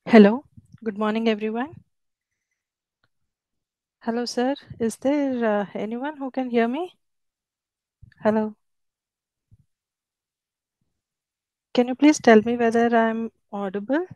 Hello, good morning, everyone. Hello, sir. Is there anyone who can hear me? Hello. Can you please tell me whether I'm audible?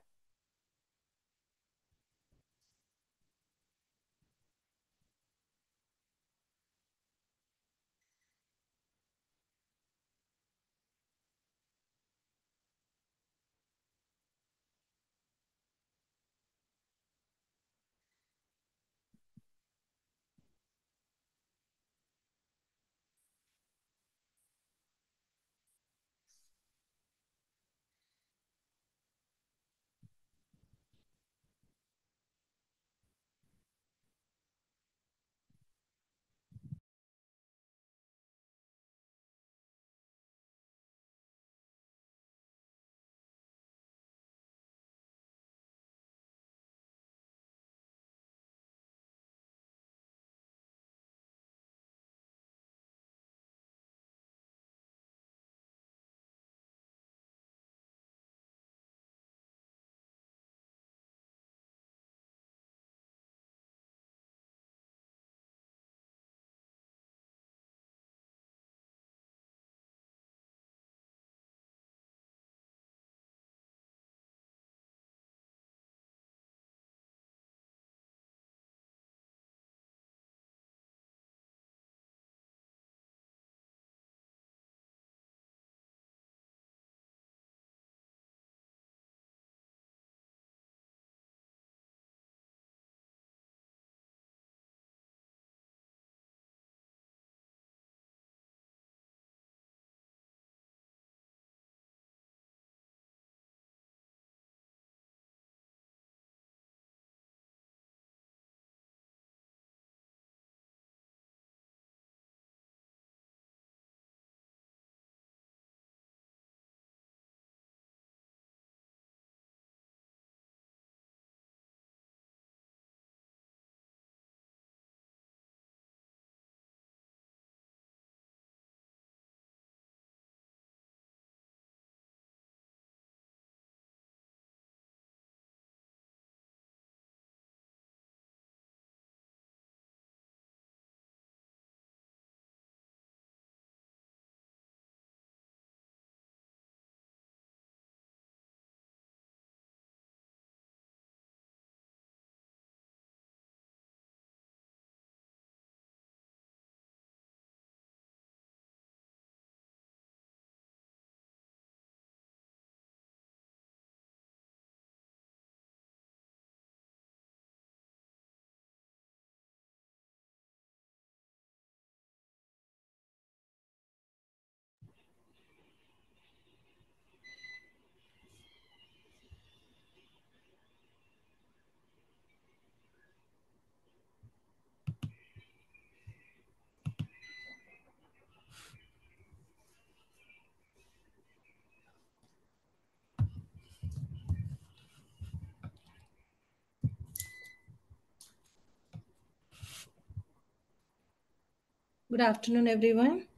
Good afternoon, everyone.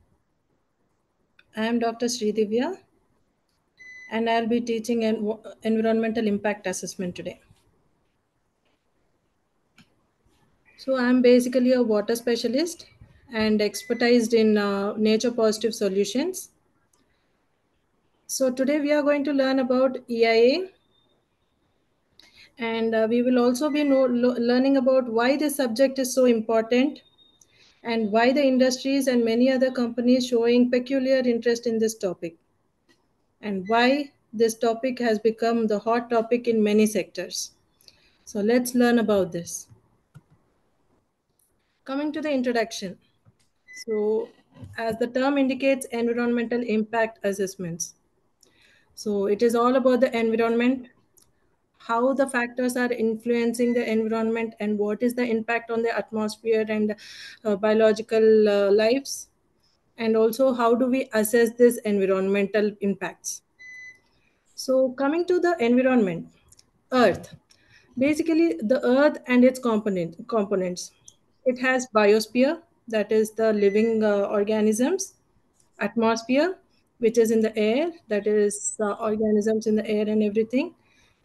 I am Dr. Sridivya, and I'll be teaching environmental impact assessment today. So, I'm basically a water specialist and expertised in nature positive solutions. So, today we are going to learn about EIA, and we will also be learning about why this subject is so important and why the industries and many other companies showing peculiar interest in this topic, and why this topic has become the hot topic in many sectors. So let's learn about this. Coming to the introduction. So, as the term indicates, environmental impact assessments. So, it is all about the environment, how the factors are influencing the environment, and what is the impact on the atmosphere and biological lives, and also how do we assess this environmental impacts. So, coming to the environment, Earth. Basically, the Earth and its components. It has biosphere, that is the living organisms, atmosphere, which is in the air, that is organisms in the air and everything,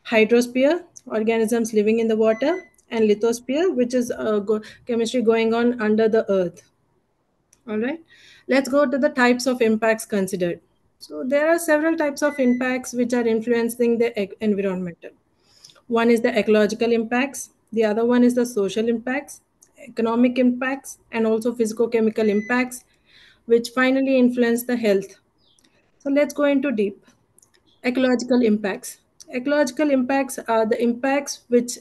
hydrosphere, organisms living in the water, and lithosphere, which is chemistry going on under the earth. All right, let's go to the types of impacts considered. So there are several types of impacts which are influencing the environmental. One is the ecological impacts, the other one is the social impacts, economic impacts, and also physicochemical impacts, which finally influence the health. So let's go into deep. Ecological impacts. Ecological impacts are the impacts which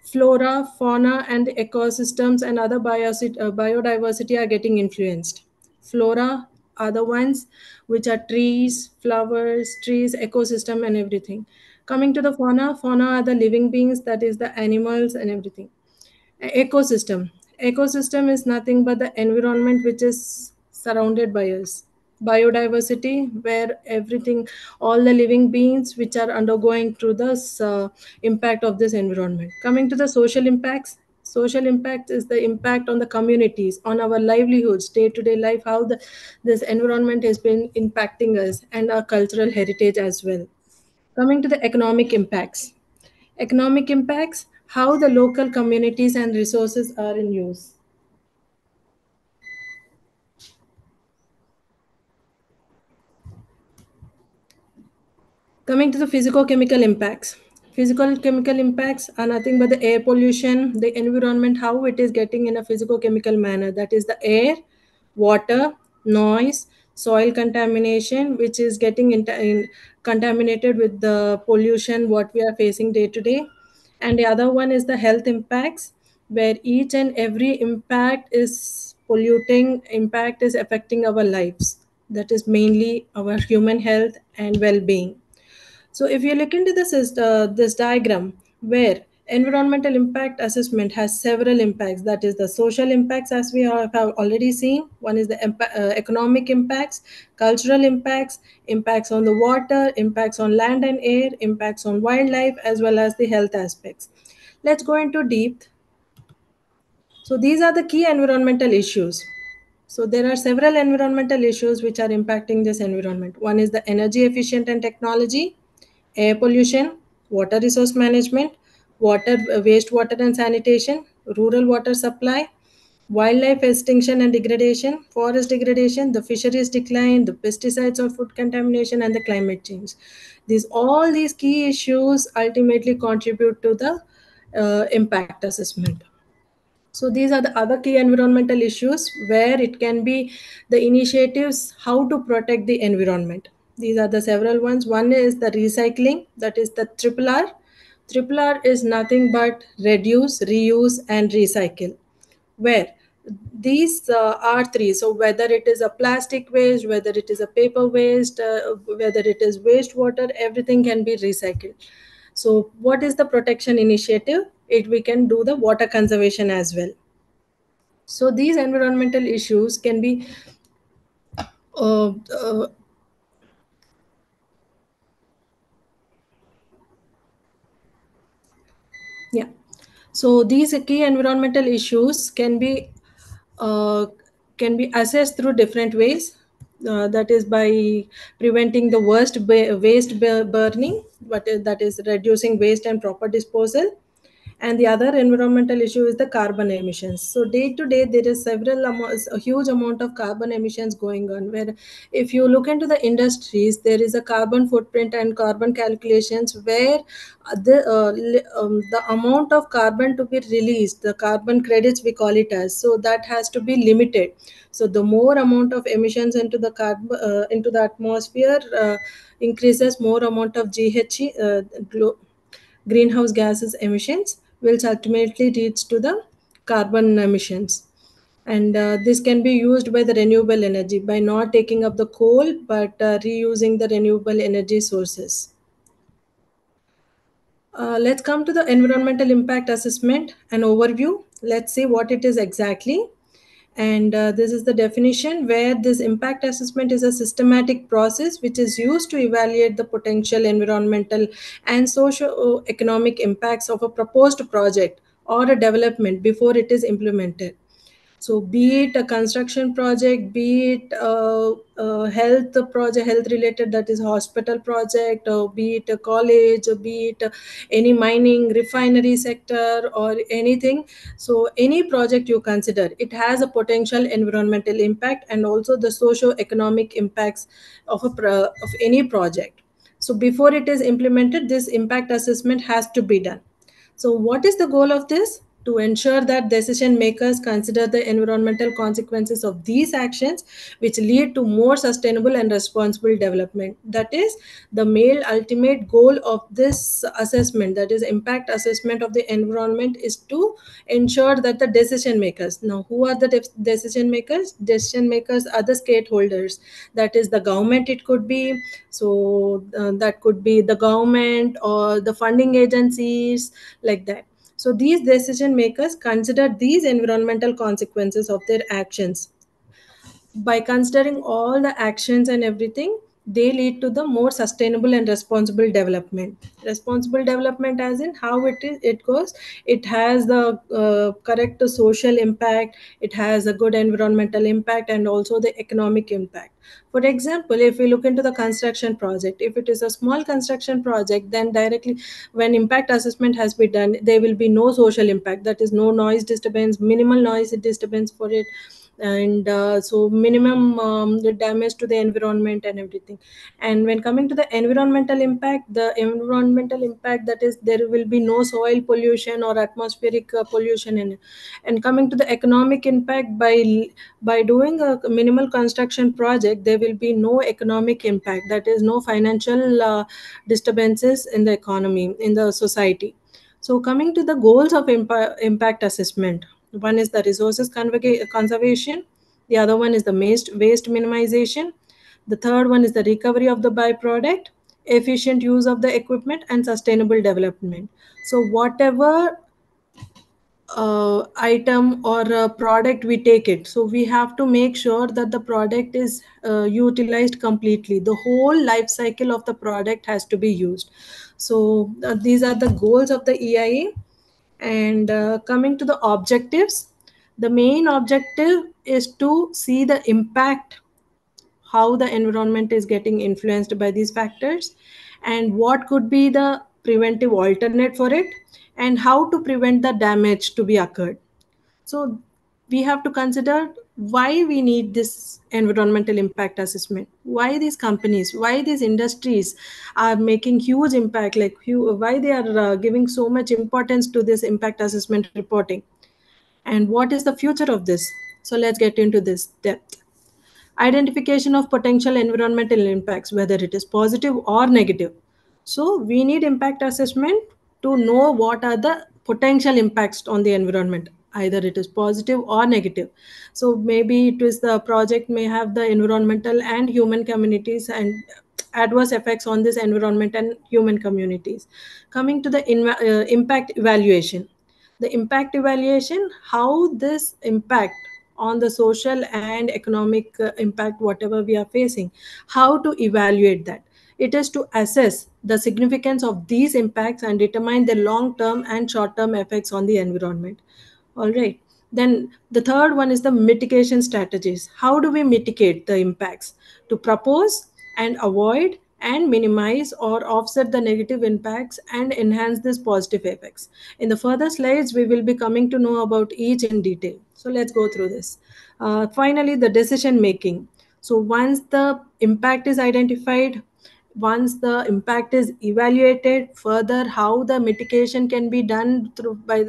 flora, fauna, and the ecosystems and other biodiversity are getting influenced. Flora are the ones which are trees, flowers, trees, ecosystem, and everything. Coming to the fauna, fauna are the living beings, that is the animals and everything. Ecosystem is nothing but the environment which is surrounded by us. Biodiversity, where everything, all the living beings which are undergoing through this impact of this environment. Coming to the social impacts, social impact is the impact on the communities, on our livelihoods, day to day life, how this environment has been impacting us and our cultural heritage as well. Coming to the economic impacts. Economic impacts, how the local communities and resources are in use. Coming to the physico-chemical impacts. Physical chemical impacts are nothing but the air pollution, the environment, how it is getting in a physico-chemical manner. That is the air, water, noise, soil contamination, which is getting contaminated with the pollution what we are facing day to day. And the other one is the health impacts, where each and every impact is polluting, impact is affecting our lives. That is mainly our human health and well-being. So if you look into this diagram, where environmental impact assessment has several impacts, that is the social impacts, as we have already seen. One is the economic impacts, cultural impacts, impacts on the water, impacts on land and air, impacts on wildlife, as well as the health aspects. Let's go into deep. So these are the key environmental issues. So there are several environmental issues which are impacting this environment. One is the energy efficient and technology, air pollution, water resource management, water wastewater and sanitation, rural water supply, wildlife extinction and degradation, forest degradation, the fisheries decline, the pesticides or food contamination, and the climate change. All these key issues ultimately contribute to the impact assessment. So these are the other key environmental issues where it can be the initiatives how to protect the environment. These are the several ones. One is the recycling, that is the triple R. Triple R is nothing but reduce, reuse, and recycle. Where these are three. So whether it is a plastic waste, whether it is a paper waste, whether it is wastewater, everything can be recycled. So what is the protection initiative? It we can do the water conservation as well. So these environmental issues can be uh, uh, yeah. So these key environmental issues uh, can be assessed through different ways. That is by preventing the burning, that is reducing waste and proper disposal. And the other environmental issue is the carbon emissions. So day to day there is a huge amount of carbon emissions going on, where if you look into the industries, there is a carbon footprint and carbon calculations, where the amount of carbon to be released, the carbon credits we call it as, so that has to be limited. So the more amount of emissions into the carbon into the atmosphere increases, more amount of greenhouse gases emissions, which ultimately leads to the carbon emissions. And this can be used by the renewable energy by not taking up the coal, but reusing the renewable energy sources. Let's come to the environmental impact assessment and overview. Let's see what it is exactly. And this is the definition, where this impact assessment is a systematic process which is used to evaluate the potential environmental and socio-economic impacts of a proposed project or a development before it is implemented. So be it a construction project, be it a health project, health related, that is hospital project, or be it a college, or be it any mining refinery sector or anything. So any project you consider, it has a potential environmental impact and also the socio-economic impacts of of any project. So before it is implemented, this impact assessment has to be done. So, what is the goal of this? To ensure that decision makers consider the environmental consequences of these actions, which lead to more sustainable and responsible development. That is the main ultimate goal of this assessment, that is, impact assessment of the environment, is to ensure that the decision makers. Now, who are the decision makers? Decision makers are the stakeholders. That is the government, it could be. So, that could be the government or the funding agencies, like that. So these decision makers consider these environmental consequences of their actions. By considering all the actions and everything, they lead to the more sustainable and responsible development. Responsible development as in how it goes, it has the correct social impact, it has a good environmental impact and also the economic impact. For example, if we look into the construction project, if it is a small construction project, then directly when impact assessment has been done, there will be no social impact, that is no noise disturbance, minimal noise disturbance for it, and so minimum the damage to the environment and everything. And when coming to the environmental impact, the environmental impact, that is there will be no soil pollution or atmospheric pollution in it. And coming to the economic impact, by doing a minimal construction project, there will be no economic impact, that is no financial disturbances in the economy, in the society. So coming to the goals of impact assessment, one is the resources conservation, the other one is the waste minimization, the third one is the recovery of the byproduct, efficient use of the equipment, and sustainable development. So whatever item or a product we take it, so we have to make sure that the product is utilized completely, the whole life cycle of the product has to be used. So these are the goals of the EIA. And coming to the objectives, the main objective is to see the impact, how the environment is getting influenced by these factors, and what could be the preventive alternate for it, and how to prevent the damage to be occurred. So we have to consider why we need this environmental impact assessment, why these companies, why these industries are making huge impact, like why they are giving so much importance to this impact assessment reporting, and what is the future of this. So let's get into this depth. Identification of potential environmental impacts, whether it is positive or negative. So we need impact assessment to know what are the potential impacts on the environment, either it is positive or negative. So maybe it is the project may have the environmental and human communities and adverse effects on this environment and human communities. Coming to the impact evaluation, the impact evaluation, how this impact on the social and economic impact whatever we are facing, how to evaluate that. It is to assess the significance of these impacts and determine the long term and short term effects on the environment. All right. Then the third one is the mitigation strategies. How do we mitigate the impacts? To propose and avoid and minimize or offset the negative impacts and enhance these positive effects. In the further slides, we will be coming to know about each in detail. So let's go through this. Finally, the decision making. So once the impact is identified, once the impact is evaluated further, how the mitigation can be done through by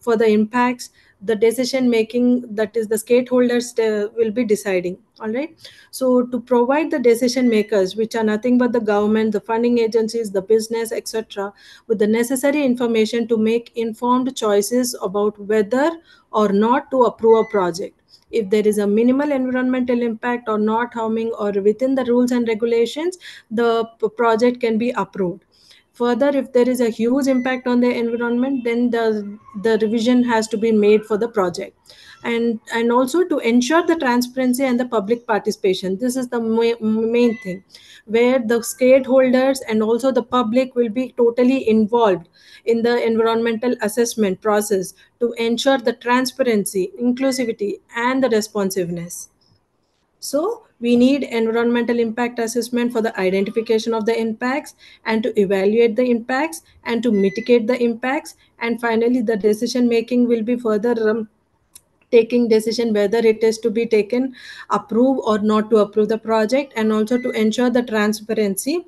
for the impacts, the decision making, that is the stakeholders will be deciding. All right. So to provide the decision makers, which are nothing but the government, the funding agencies, the business, etc., with the necessary information to make informed choices about whether or not to approve a project, if there is a minimal environmental impact or not harming or within the rules and regulations, the project can be approved. Further, if there is a huge impact on the environment, then the revision has to be made for the project. and also to ensure the transparency and the public participation. This is the main thing, where the stakeholders and also the public will be totally involved in the environmental assessment process to ensure the transparency, inclusivity, and the responsiveness. So we need environmental impact assessment for the identification of the impacts and to evaluate the impacts and to mitigate the impacts. And finally, the decision making will be further taking decision whether it is to be taken, approve or not to approve the project, and also to ensure the transparency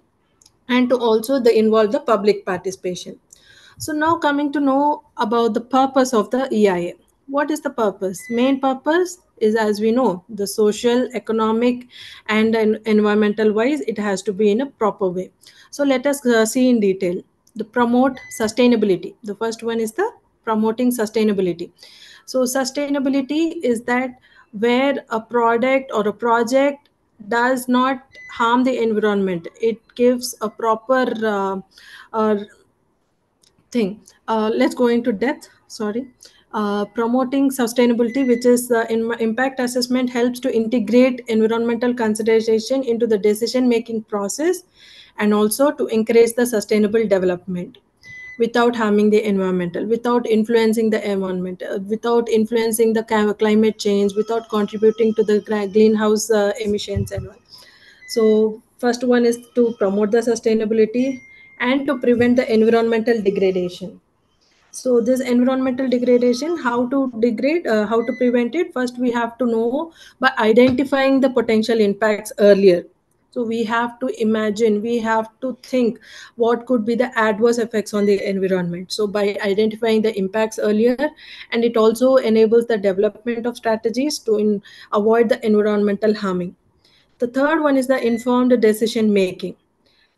and to also the involve the public participation. So now coming to know about the purpose of the EIA. What is the purpose? Main purpose is, as we know, the social, economic, and environmental wise, it has to be in a proper way. So let us see in detail. The promote sustainability. The first one is the promoting sustainability. So sustainability is that where a product or a project does not harm the environment. It gives a proper uh, thing. Let's go into depth. Sorry. Promoting sustainability, which is impact assessment, helps to integrate environmental consideration into the decision making process and also to encourage the sustainable development without harming the environmental, without influencing the environment, without influencing the climate change, without contributing to the greenhouse emissions and all. So first one is to promote the sustainability and to prevent the environmental degradation. So this environmental degradation, how to degrade, how to prevent it? First, we have to know by identifying the potential impacts earlier. So we have to imagine, we have to think what could be the adverse effects on the environment. So by identifying the impacts earlier, and it also enables the development of strategies to avoid the environmental harming. The third one is the informed decision making.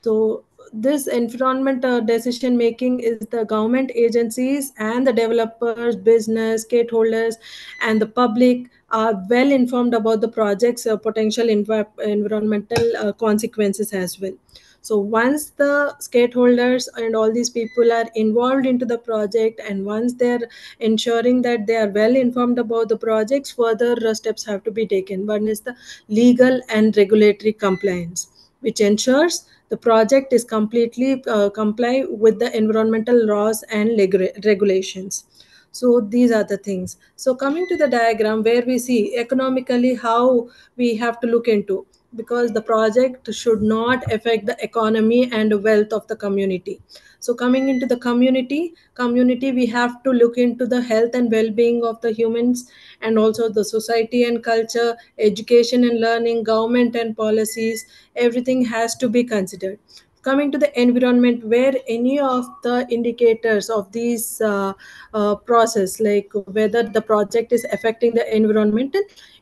So this environment decision making is the government agencies and the developers, business, stakeholders, and the public are well informed about the project's potential environmental consequences as well. So once the stakeholders and all these people are involved into the project, and once they're ensuring that they are well informed about the projects, further steps have to be taken. One is the legal and regulatory compliance, which ensures the project is completely comply with the environmental laws and regulations. So these are the things. So coming to the diagram, where we see economically how we have to look into, because the project should not affect the economy and wealth of the community. So coming into the community, we have to look into the health and well-being of the humans, and also the society and culture, education and learning, government and policies. Everything has to be considered. Coming to the environment, where any of the indicators of these process, like whether the project is affecting the environment,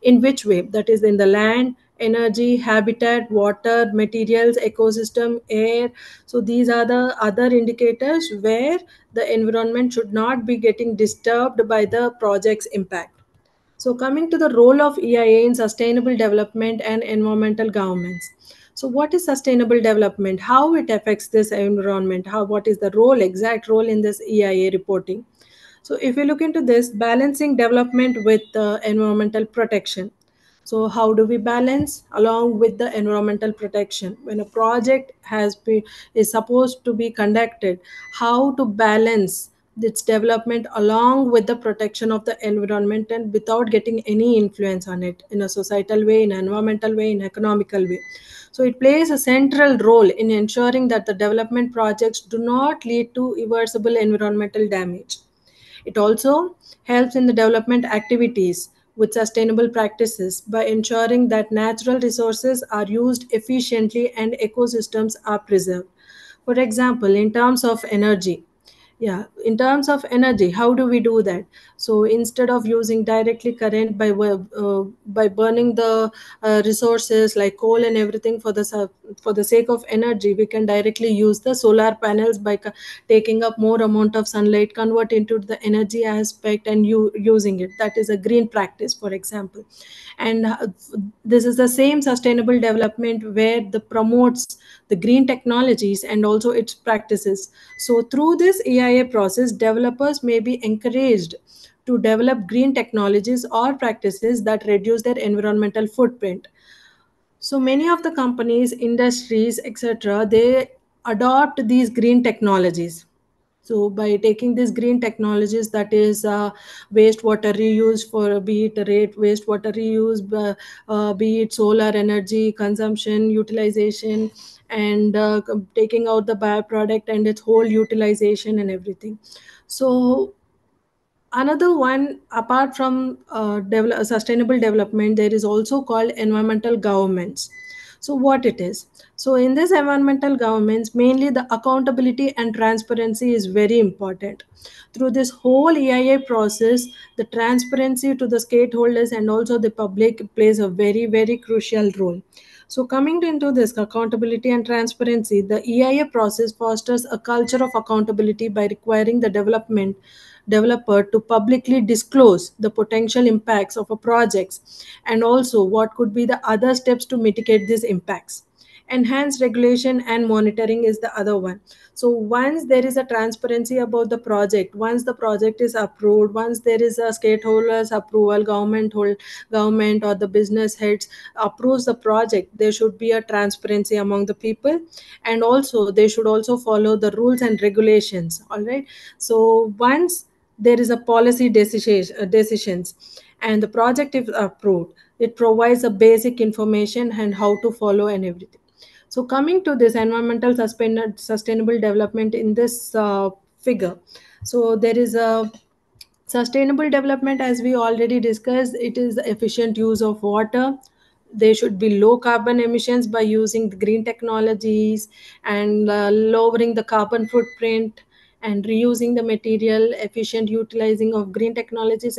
in which way, that is in the land, energy, habitat, water, materials, ecosystem, air. So these are the other indicators where the environment should not be getting disturbed by the project's impact. So, coming to the role of EIA in sustainable development and environmental governance. So, what is sustainable development? How it affects this environment? What is the role, exact role in this EIA reporting? So, if you look into this, balancing development with environmental protection. So, how do we balance along with the environmental protection when a project is supposed to be conducted? How to balance its development along with the protection of the environment and without getting any influence on it in a societal way, in an environmental way, in economical way. So it plays a central role in ensuring that the development projects do not lead to irreversible environmental damage. It also helps in the development activities with sustainable practices by ensuring that natural resources are used efficiently and ecosystems are preserved. For example, in terms of energy, yeah, in terms of energy, how do we do that? So instead of using directly current by burning the resources like coal and everything for the sake of energy, we can directly use the solar panels by taking up more amount of sunlight, convert into the energy aspect, and using it. That is a green practice, for example. And this is the same sustainable development where the promotes the green technologies and also its practices. So through this EIA process, developers may be encouraged to develop green technologies or practices that reduce their environmental footprint. So many of the companies, industries, etc., they adopt these green technologies. So by taking these green technologies, that is wastewater reuse, for be it rate wastewater reuse, be it solar energy consumption utilization, and taking out the byproduct and its whole utilization and everything. So another one, apart from sustainable development, there is also called environmental governments. So what it is, so in this environmental governments, mainly the accountability and transparency is very important. Through this whole EIA process, the transparency to the stakeholders and also the public plays a very very crucial role. So coming into this accountability and transparency, the EIA process fosters a culture of accountability by requiring the developer to publicly disclose the potential impacts of a project, and also what could be the other steps to mitigate these impacts. Enhanced regulation and monitoring is the other one. So once there is a transparency about the project, once the project is approved, once there is a stakeholders approval, government or the business heads approves the project, there should be a transparency among the people, and also they should also follow the rules and regulations. All right. So once there is a decisions and the project is approved, it provides a basic information and how to follow and everything. So coming to this environmental sustainable development in this figure, so there is a sustainable development, as we already discussed, it is the efficient use of water. There should be low carbon emissions by using the green technologies, and lowering the carbon footprint, and reusing the material. Efficient utilizing of green technologies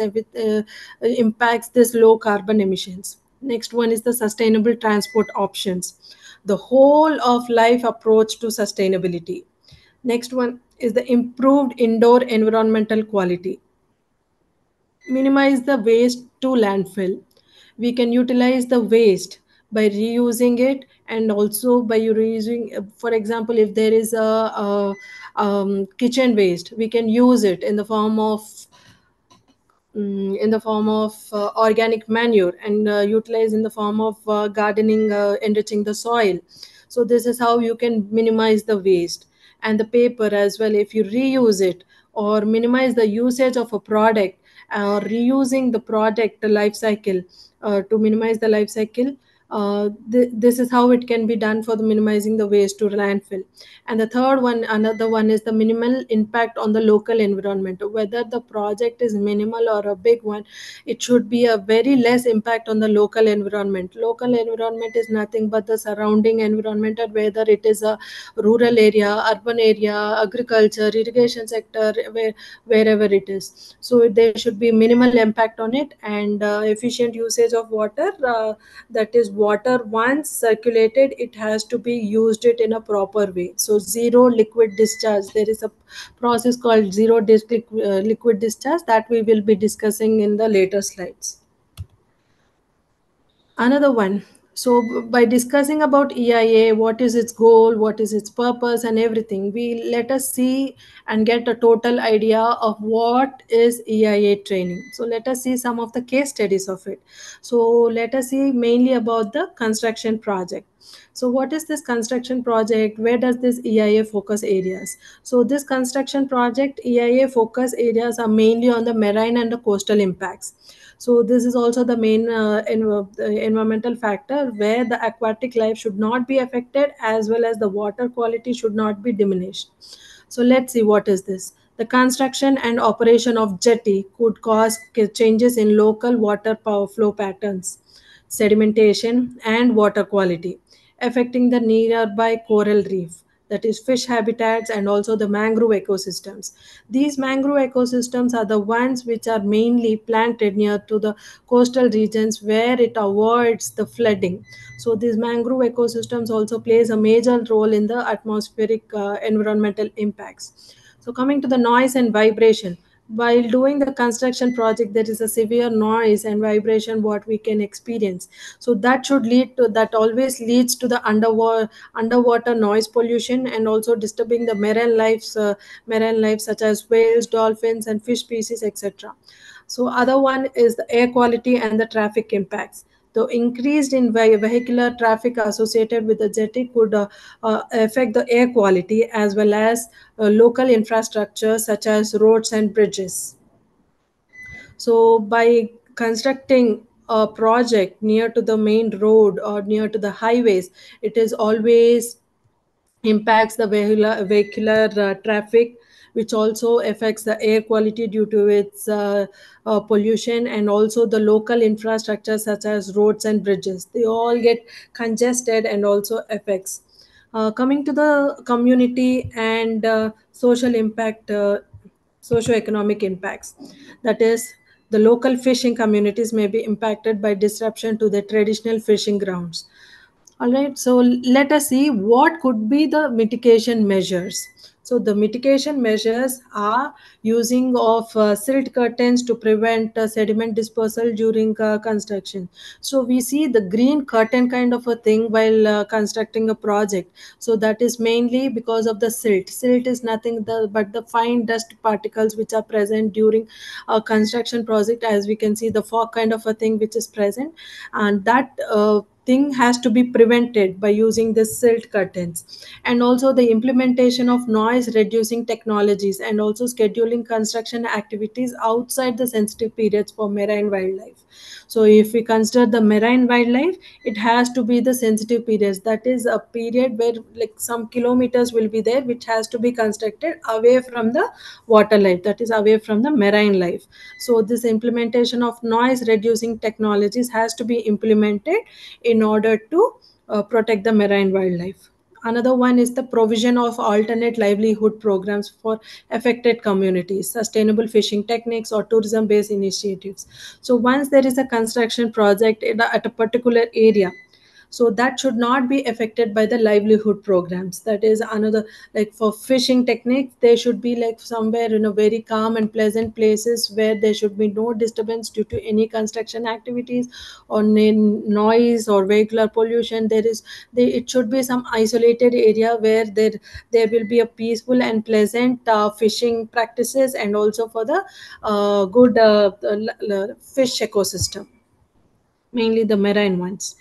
impacts this low carbon emissions. Next one is the sustainable transport options, the whole of life approach to sustainability. Next one is the improved indoor environmental quality, minimize the waste to landfill. We can utilize the waste by reusing it, and also by reusing, for example, if there is a kitchen waste, we can use it in the form of organic manure, and utilize in the form of gardening, enriching the soil. So this is how you can minimize the waste. And the paper as well, if you reuse it, or minimize the usage of a product, or reusing the product life cycle, to minimize the life cycle. This is how it can be done for the minimizing the waste to landfill. And the third one, another one, is the minimal impact on the local environment. Whether the project is minimal or a big one, it should be a very less impact on the local environment. Local environment is nothing but the surrounding environment, and whether it is a rural area, urban area, agriculture, irrigation sector, wherever it is. So there should be minimal impact on it. And efficient usage of water, that is, water once circulated, it has to be used it in a proper way. So zero liquid discharge, there is a process called liquid discharge that we will be discussing in the later slides. Another one, so by discussing about EIA, what is its goal, what is its purpose and everything, we let us see and get a total idea of what is EIA training. So let us see some of the case studies of it. So let us see mainly about the construction project. So what is this construction project, where does this EIA focus areas? So this construction project EIA focus areas are mainly on the marine and the coastal impacts. So this is also the main environmental factor, where the aquatic life should not be affected, as well as the water quality should not be diminished. So let's see what is this. The construction and operation of jetty could cause changes in local water power flow patterns, sedimentation, and water quality, affecting the nearby coral reef, that is fish habitats, and also the mangrove ecosystems. These mangrove ecosystems are the ones which are mainly planted near to the coastal regions, where it avoids the flooding. So these mangrove ecosystems also plays a major role in the atmospheric environmental impacts. So coming to the noise and vibration, while doing the construction project, there is a severe noise and vibration what we can experience. So that always leads to the underwater noise pollution, and also disturbing the marine life such as whales, dolphins and fish species, etc. So other one is the air quality and the traffic impacts. The increased in vehicular traffic associated with the jetty could affect the air quality as well as local infrastructure such as roads and bridges. So by constructing a project near to the main road or near to the highways, it is always impacts the vehicular traffic, which also affects the air quality due to its pollution, and also the local infrastructure such as roads and bridges. They all get congested and also affects. Coming to the community and social impact, socio-economic impacts. That is, the local fishing communities may be impacted by disruption to the traditional fishing grounds. All right, so let us see what could be the mitigation measures. So the mitigation measures are using of silt curtains to prevent sediment dispersal during construction. So we see the green curtain kind of a thing while constructing a project. So that is mainly because of the silt. Silt is nothing but the fine dust particles which are present during a construction project. As we can see, the fog kind of a thing which is present, and that thing has to be prevented by using the silt curtains. And also the implementation of noise reducing technologies, and also scheduling construction activities outside the sensitive periods for marine wildlife. So if we consider the marine wildlife, it has to be the sensitive periods. That is a period where like some kilometers will be there, which has to be constructed away from the water life, that is away from the marine life. So this implementation of noise reducing technologies has to be implemented in order to protect the marine wildlife. Another one is the provision of alternate livelihood programs for affected communities, sustainable fishing techniques, or tourism based initiatives. So once there is a construction project at a particular area, so that should not be affected by the livelihood programs. That is another, like for fishing techniques, they should be like somewhere in a very calm and pleasant places where there should be no disturbance due to any construction activities or noise or vehicular pollution. It should be some isolated area where there will be a peaceful and pleasant fishing practices, and also for the good fish ecosystem, mainly the marine ones.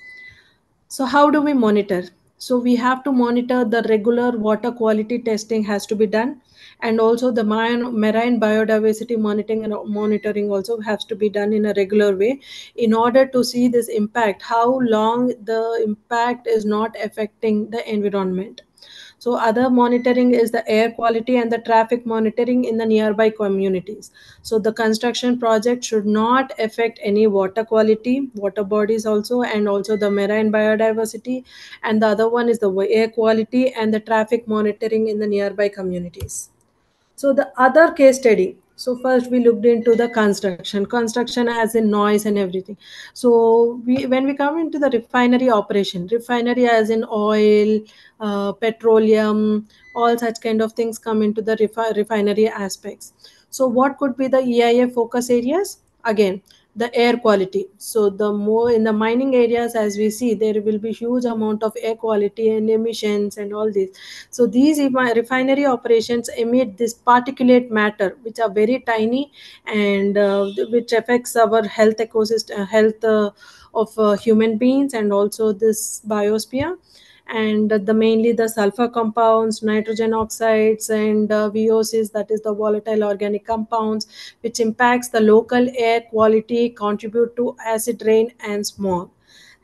So how do we monitor? So we have to monitor the regular water quality testing has to be done, and also the marine biodiversity monitoring also has to be done in a regular way in order to see this impact, how long the impact is not affecting the environment. So other monitoring is the air quality and the traffic monitoring in the nearby communities. So the construction project should not affect any water quality, water bodies also, and also the marine biodiversity. And the other one is the air quality and the traffic monitoring in the nearby communities. So the other case study. So first we looked into the construction as in noise and everything. So when we come into the refinery operation, refinery as in oil, petroleum, all such kind of things come into the refinery aspects. So what could be the EIA focus areas? Again, the air quality. So the more in the mining areas, as we see, there will be huge amount of air quality and emissions and all this. So these refinery operations emit this particulate matter, which are very tiny, and which affects our health ecosystem, health of human beings, and also this biosphere. And the mainly the sulfur compounds, nitrogen oxides, and VOCs, that is the volatile organic compounds, which impacts the local air quality, contribute to acid rain and smog.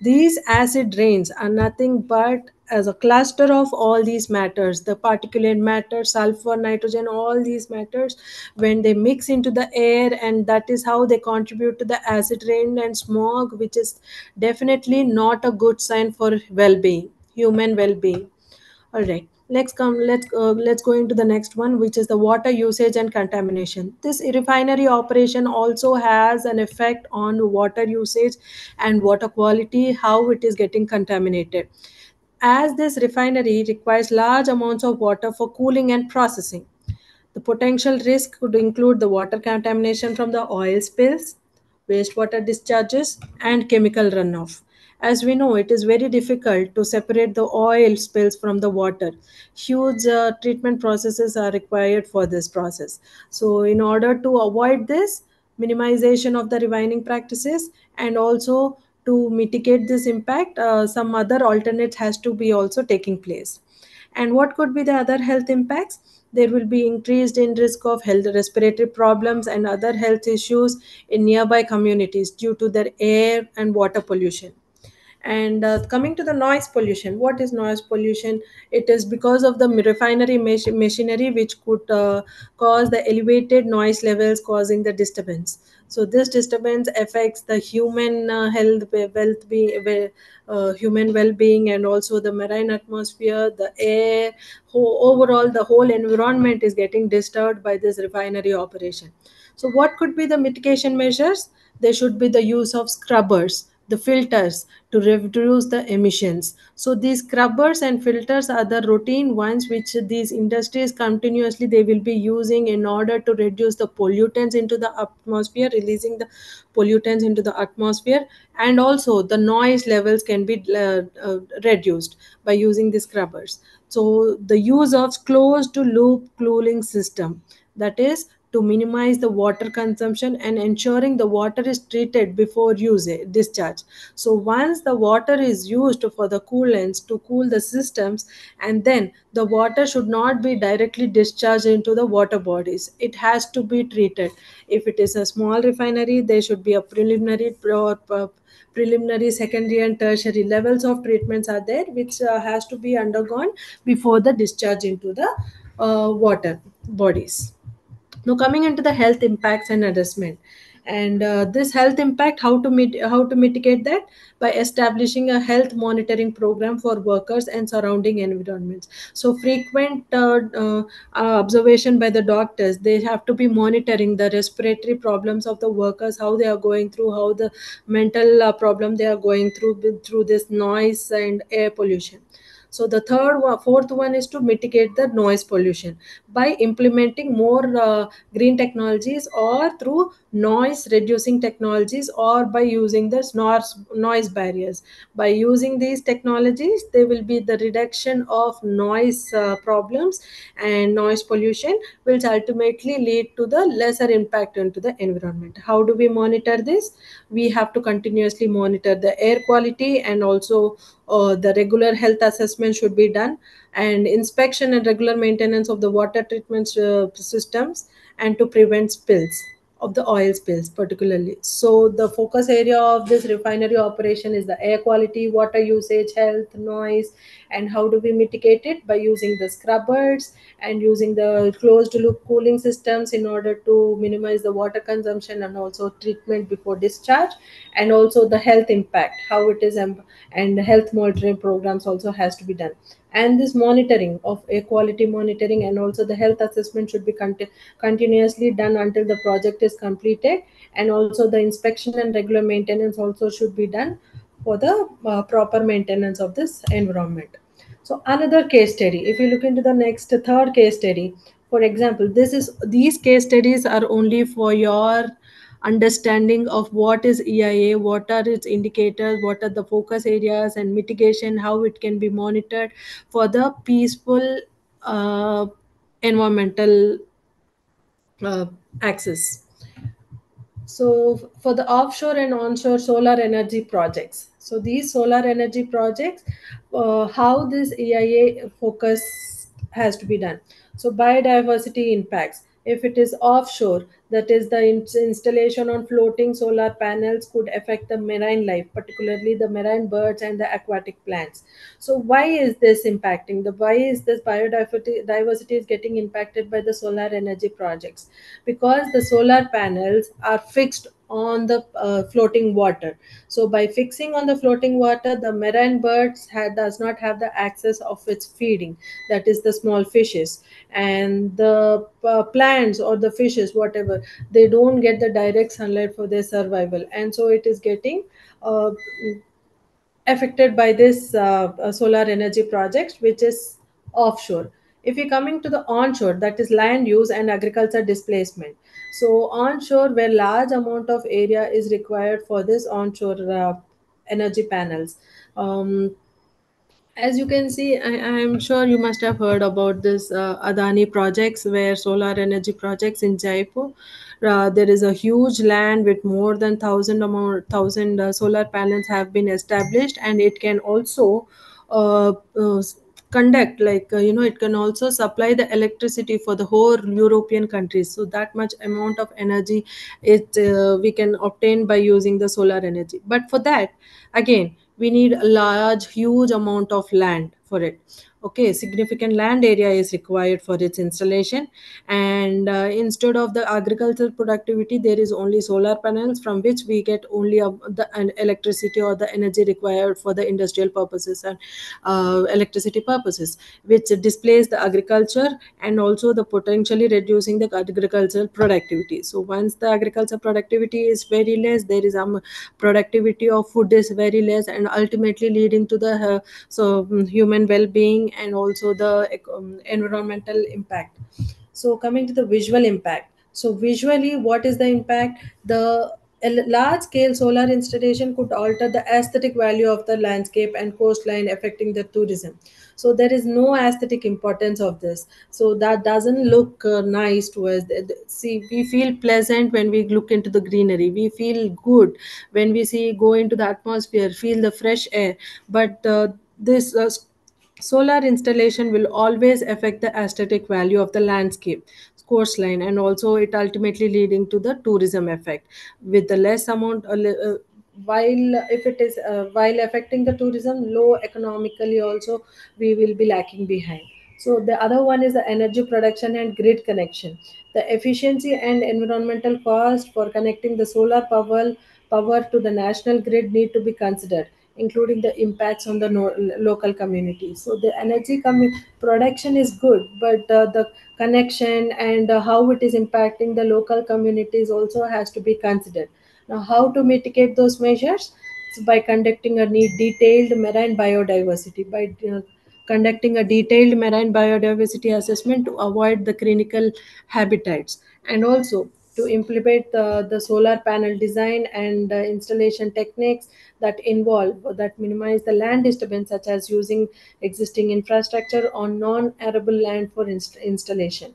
These acid rains are nothing but as a cluster of all these matters, the particulate matter, sulfur, nitrogen, all these matters, when they mix into the air, and that is how they contribute to the acid rain and smog, which is definitely not a good sign for well-being, human well-being. All right, let's go into the next one, which is the water usage and contamination. This refinery operation also has an effect on water usage and water quality, how it is getting contaminated, as this refinery requires large amounts of water for cooling and processing. The potential risk could include the water contamination from the oil spills, wastewater discharges, and chemical runoff. As we know, it is very difficult to separate the oil spills from the water. Huge treatment processes are required for this process. So, in order to avoid this, minimization of the refining practices, and also to mitigate this impact, some other alternates has to be also taking place. And what could be the other health impacts? There will be increased in risk of health respiratory problems and other health issues in nearby communities due to their air and water pollution. And coming to the noise pollution, what is noise pollution? It is because of the refinery machinery which could cause the elevated noise levels, causing the disturbance. So this disturbance affects the human health, human well-being, and also the marine atmosphere, the air. Overall, the whole environment is getting disturbed by this refinery operation. So, what could be the mitigation measures? There should be the use of scrubbers, the filters to reduce the emissions. So, these scrubbers and filters are the routine ones which these industries continuously they will be using in order to reduce the pollutants into the atmosphere, releasing the pollutants into the atmosphere, and also the noise levels can be reduced by using the scrubbers. So, the use of closed loop cooling system, that is to minimize the water consumption and ensuring the water is treated before use discharge. So once the water is used for the coolants to cool the systems, and then the water should not be directly discharged into the water bodies, it has to be treated. If it is a small refinery, there should be a preliminary, secondary and tertiary levels of treatments are there which has to be undergone before the discharge into the water bodies. Now coming into the health impacts and assessment, and this health impact, how to mitigate that? By establishing a health monitoring program for workers and surrounding environments. So frequent observation by the doctors, they have to be monitoring the respiratory problems of the workers, how they are going through, how the mental problem they are going through this noise and air pollution. So the fourth one is to mitigate the noise pollution by implementing more green technologies, or through noise reducing technologies, or by using the noise barriers. By using these technologies, there will be the reduction of noise problems and noise pollution, which ultimately lead to the lesser impact into the environment. How do we monitor this? We have to continuously monitor the air quality, and also the regular health assessment should be done, and inspection and regular maintenance of the water treatment systems, and to prevent spills of the oil spills particularly. So the focus area of this refinery operation is the air quality, water usage, health, noise. And how do we mitigate it? By using the scrubbers and using the closed loop cooling systems in order to minimize the water consumption, and also treatment before discharge, and also the health impact, how it is, and health monitoring programs also has to be done. And this monitoring of air quality monitoring and also the health assessment should be continuously done until the project is completed. And also the inspection and regular maintenance also should be done for the proper maintenance of this environment. So another case study, if you look into the next third case study, for example, these case studies are only for your understanding of what is EIA, what are its indicators, what are the focus areas and mitigation, how it can be monitored for the peaceful environmental uh, access. So for the offshore and onshore solar energy projects, so these solar energy projects, how this EIA focus has to be done. So biodiversity impacts, if it is offshore, that is the installation on floating solar panels could affect the marine life, particularly the marine birds and the aquatic plants. So why is this impacting the why is this biodiversity is getting impacted by the solar energy projects? Because the solar panels are fixed on the floating water. So by fixing on the floating water, the marine birds does not have the access of its feeding, that is the small fishes, and the plants or the fishes whatever, they don't get the direct sunlight for their survival, and so it is getting uh, affected by this solar energy projects which is offshore. If you're coming to the onshore, that is land use and agriculture displacement. So onshore, where large amount of area is required for this onshore energy panels, um, As you can see, I'm sure you must have heard about this Adani projects, where solar energy projects in Jaipur. There is a huge land with more than thousand solar panels have been established, and it can also uh, uh, conduct, like it can also supply the electricity for the whole European countries. So that much amount of energy it we can obtain by using the solar energy. But for that, again, we need a large huge amount of land for it. Okay, significant land area is required for its installation. And instead of the agricultural productivity, there is only solar panels, from which we get only the electricity or the energy required for the industrial purposes and electricity purposes, which displays the agriculture, and also the potentially reducing the agricultural productivity. So once the agriculture productivity is very less, there is productivity of food is very less, and ultimately leading to the human well-being, and also the environmental impact. So coming to the visual impact, so visually, what is the impact? The large scale solar installation could alter the aesthetic value of the landscape and coastline, affecting the tourism. So there is no aesthetic importance of this, so that doesn't look nice to us. See, we feel pleasant when we look into the greenery, we feel good when we see go into the atmosphere, feel the fresh air. But this solar installation will always affect the aesthetic value of the landscape coastline, and also it ultimately leading to the tourism effect with the less amount while if it is while affecting the tourism low economically also, we will be lacking behind. So the other one is the energy production and grid connection. The efficiency and environmental cost for connecting the solar power to the national grid need to be considered, including the impacts on the local communities. So the production is good, but the connection and how it is impacting the local communities also has to be considered. Now, how to mitigate those measures? So by conducting a detailed marine biodiversity, by conducting a detailed marine biodiversity assessment to avoid the critical habitats, and also to implement the solar panel design and installation techniques that minimize the land disturbance, such as using existing infrastructure on non-arable land for installation.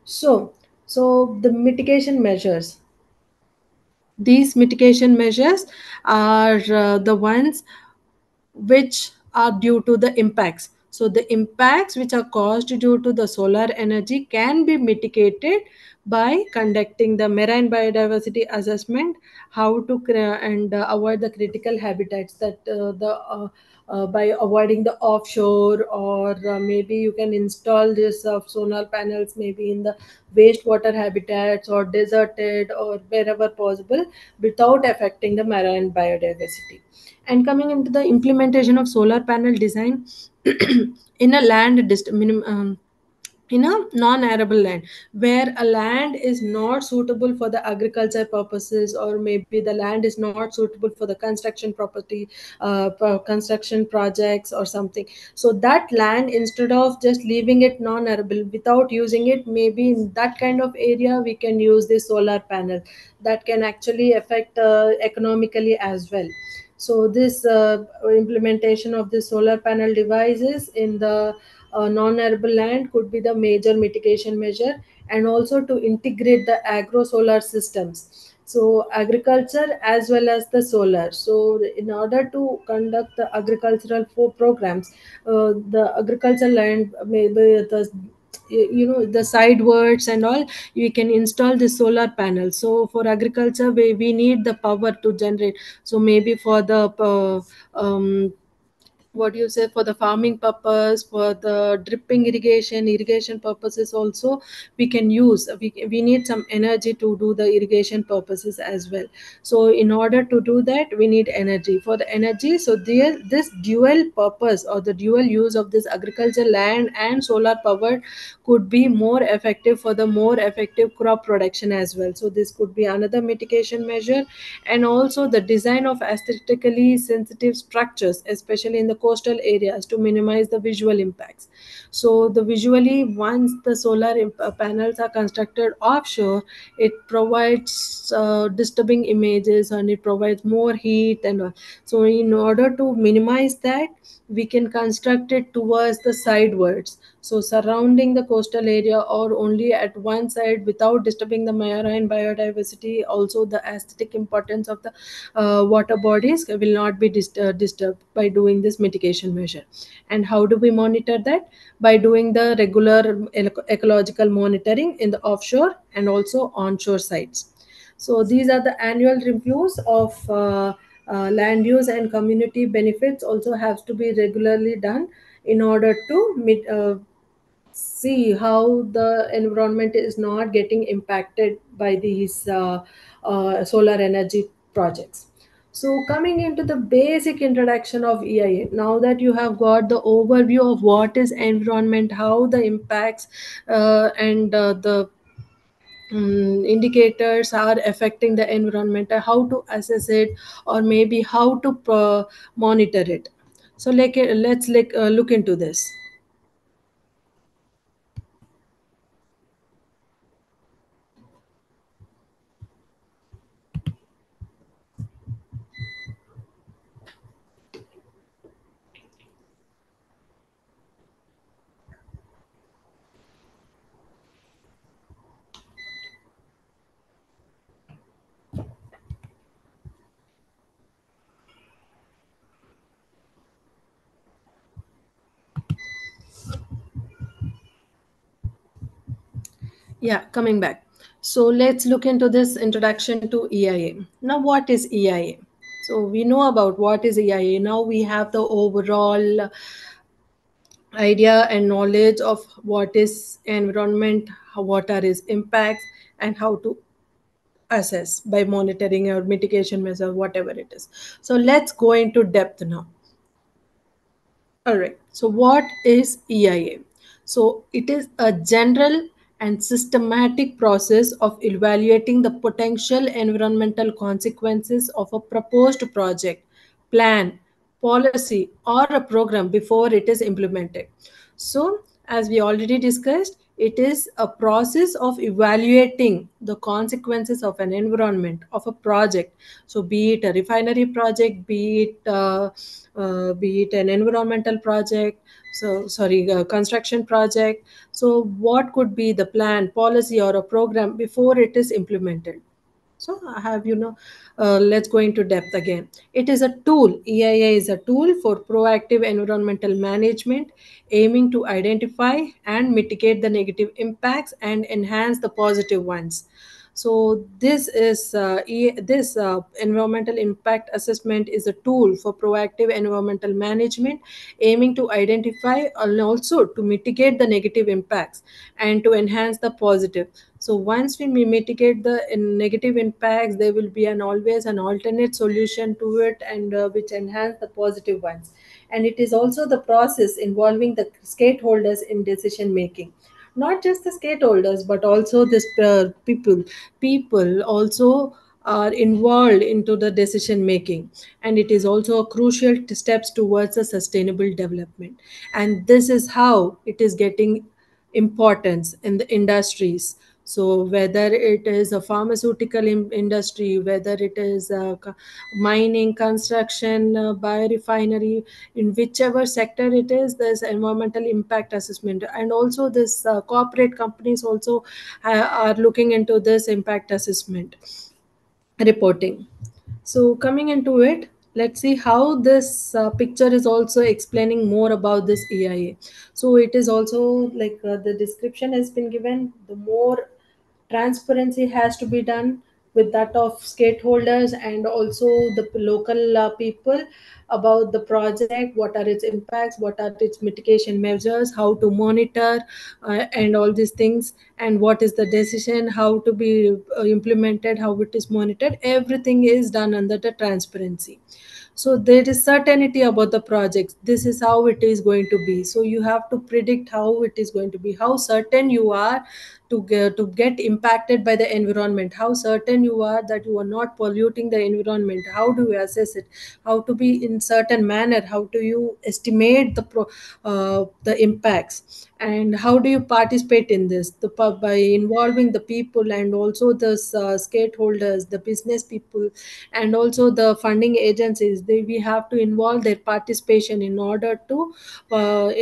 So, so the mitigation measures, these mitigation measures are the ones which are due to the impacts. So the impacts which are caused due to the solar energy can be mitigated by conducting the marine biodiversity assessment, how to avoid the critical habitats, that the by avoiding the offshore, or maybe you can install this solar panels maybe in the wastewater habitats or deserted or wherever possible, without affecting the marine biodiversity. And coming into the implementation of solar panel design in a in a non-arable land, where a land is not suitable for the agriculture purposes, or maybe the land is not suitable for the construction property, construction projects or something. So that land, instead of just leaving it non-arable without using it, maybe in that kind of area we can use this solar panel, that can actually affect economically as well. So this implementation of the solar panel devices in the non-arable land could be the major mitigation measure, and also to integrate the agro solar systems, so agriculture as well as the solar. So in order to conduct the agricultural programs, the agricultural land, maybe the sidewards and all, we can install the solar panels. So for agriculture, we need the power to generate. So maybe for the what do you say, for the farming purpose, for the dripping irrigation purposes also, we can use, we need some energy to do the irrigation purposes as well. So in order to do that, we need energy. For the energy, so this dual purpose or the dual use of this agriculture land and solar power could be more effective for the more effective crop production as well. So this could be another mitigation measure. And also the design of aesthetically sensitive structures, especially in the coastal areas, to minimize the visual impacts. So the visually, once the solar panels are constructed offshore, it provides disturbing images, and it provides more heat and all. So in order to minimize that, we can construct it towards the sidewards, so surrounding the coastal area or only at one side without disturbing the marine biodiversity. Also the aesthetic importance of the water bodies will not be disturbed by doing this mitigation measure. And how do we monitor that? By doing the regular ecological monitoring in the offshore and also onshore sites. So these are the annual reviews of land use and community benefits also have to be regularly done in order to see how the environment is not getting impacted by these solar energy projects. So coming into the basic introduction of EIA, now that you have got the overview of what is environment, how the impacts and the indicators are affecting the environment, how to assess it, or maybe how to monitor it. So let's look into this. Yeah, coming back. So let's look into this introduction to EIA. Now, what is EIA? So we know about what is EIA. Now we have the overall idea and knowledge of what is environment, what are its impacts, and how to assess by monitoring or mitigation measure, whatever it is. So let's go into depth now. All right. So, what is EIA? So, it is a general and systematic process of evaluating the potential environmental consequences of a proposed project, plan, policy, or a program before it is implemented. So, as we already discussed, it is a process of evaluating the consequences of an environment of a project. So be it a refinery project, be it an environmental project, so sorry, a construction project. So what could be the plan, policy, or a program before it is implemented? So I have, let's go into depth again. It is a tool. EIA is a tool for proactive environmental management, aiming to identify and mitigate the negative impacts and enhance the positive ones. So this environmental impact assessment is a tool for proactive environmental management, aiming to identify and also to mitigate the negative impacts and to enhance the positive. So once we mitigate the negative impacts, there will be an always an alternate solution to it, and which enhance the positive ones. And it is also the process involving the stakeholders in decision making, not just the stakeholders but also this people also are involved into the decision making, and it is also a crucial steps towards a sustainable development. And this is how it is getting importance in the industries. So whether it is a pharmaceutical industry, whether it is mining, construction, biorefinery, in whichever sector it is, there's environmental impact assessment. And also this corporate companies also are looking into this impact assessment reporting. So coming into it, let's see how this picture is also explaining more about this EIA. So it is also like the description has been given. The more transparency has to be done with that of stakeholders and also the local people about the project, what are its impacts, what are its mitigation measures, how to monitor, and all these things, and what is the decision, how to be implemented, how it is monitored. Everything is done under the transparency. So there is certainty about the projects. This is how it is going to be. So you have to predict how it is going to be, how certain you are to get impacted by the environment, how certain you are that you are not polluting the environment, how do you assess it, how to be in certain manner, how do you estimate the impacts, and how do you participate in this, the by involving the people and also the stakeholders, the business people, and also the funding agencies. We have to involve their participation in order to uh,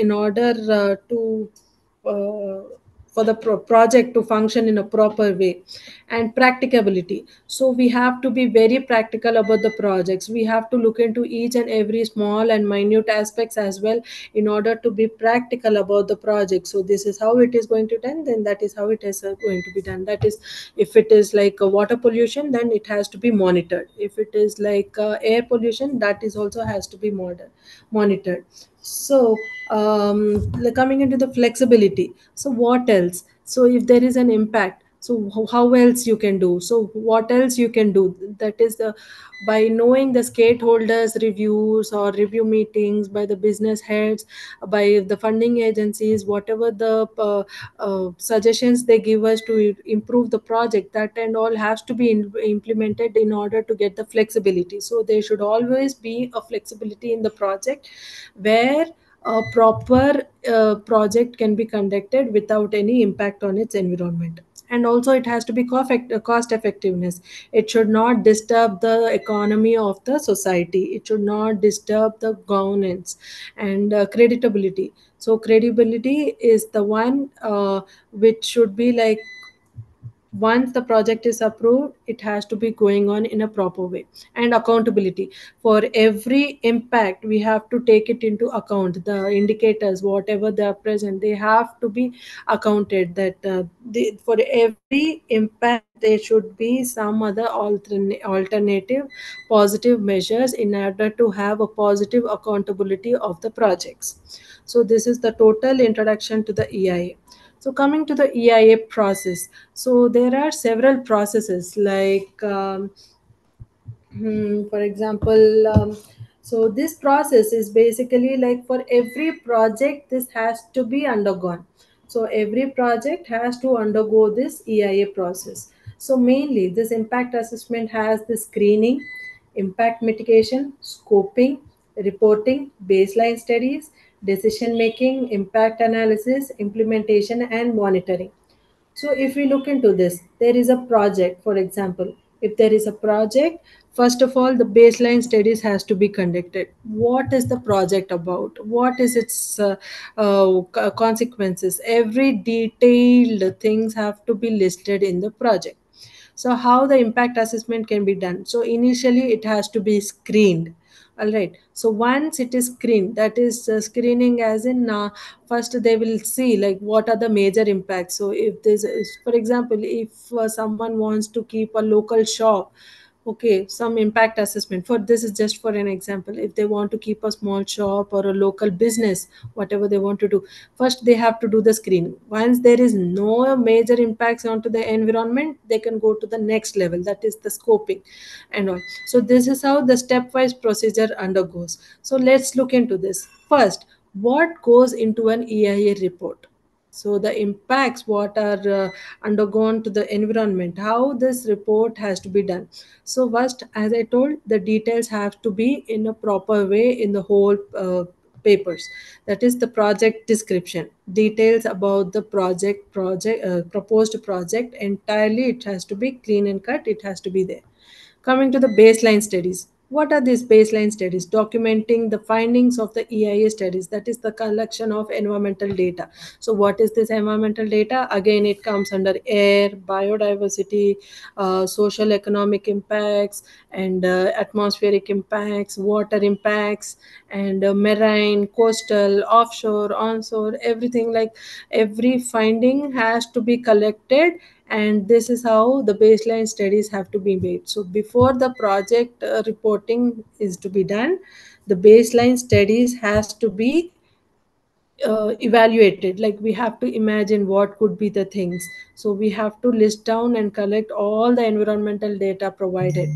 for the project to function in a proper way. And practicability, so we have to be very practical about the projects. We have to look into each and every small and minute aspects as well in order to be practical about the project. So this is how it is going to done, then that is how it is going to be done. That is, if it is like a water pollution, then it has to be monitored. If it is like air pollution, that is also has to be monitored. So coming into the flexibility, so what else? So if there is an impact, so how else you can do? So what else you can do? That is the, by knowing the stakeholders reviews or review meetings by the business heads, by the funding agencies, whatever the suggestions they give us to improve the project, that and all has to be implemented in order to get the flexibility. So there should always be a flexibility in the project where a proper project can be conducted without any impact on its environment. And also it has to be cost effectiveness. It should not disturb the economy of the society. It should not disturb the governance. And creditability, so credibility is the one which should be like, once the project is approved, it has to be going on in a proper way. And accountability, for every impact we have to take it into account. The indicators whatever they are present, they have to be accounted. That for every impact there should be some other alternative positive measures in order to have a positive accountability of the projects. So this is the total introduction to the EIA. So coming to the EIA process, so there are several processes like for example, so this process is basically like for every project this has to be undergone. So every project has to undergo this EIA process. So mainly this impact assessment has the screening, impact mitigation, scoping, reporting, baseline studies, decision making, impact analysis, implementation, and monitoring. So if we look into this, there is a project, for example, if there is a project, first of all, the baseline studies has to be conducted. What is the project about? What is its consequences? Every detailed things have to be listed in the project. So how the impact assessment can be done? So initially it has to be screened. All right, so once it is screened, that is screening as in first they will see like what are the major impacts. So if there's, for example, if someone wants to keep a local shop, okay, some impact assessment, for this is just for an example. If they want to keep a small shop or a local business, whatever they want to do, first they have to do the screening. Once there is no major impacts onto the environment, they can go to the next level, that is the scoping and all. So this is how the stepwise procedure undergoes. So let's look into this. First, what goes into an EIA report? So the impacts what are undergone to the environment, how this report has to be done. So first, as I told, the details have to be in a proper way in the whole papers. That is the project description, details about the proposed project entirely. It has to be clean and cut, it has to be there. Coming to the baseline studies. What are these baseline studies? Documenting the findings of the EIA studies, that is the collection of environmental data. So, what is this environmental data? Again, it comes under air, biodiversity, social economic impacts, and atmospheric impacts, water impacts, and marine, coastal, offshore, onshore, everything. Like every finding has to be collected, and this is how the baseline studies have to be made. So before the project reporting is to be done, the baseline studies has to be evaluated. Like we have to imagine what could be the things. So we have to list down and collect all the environmental data provided.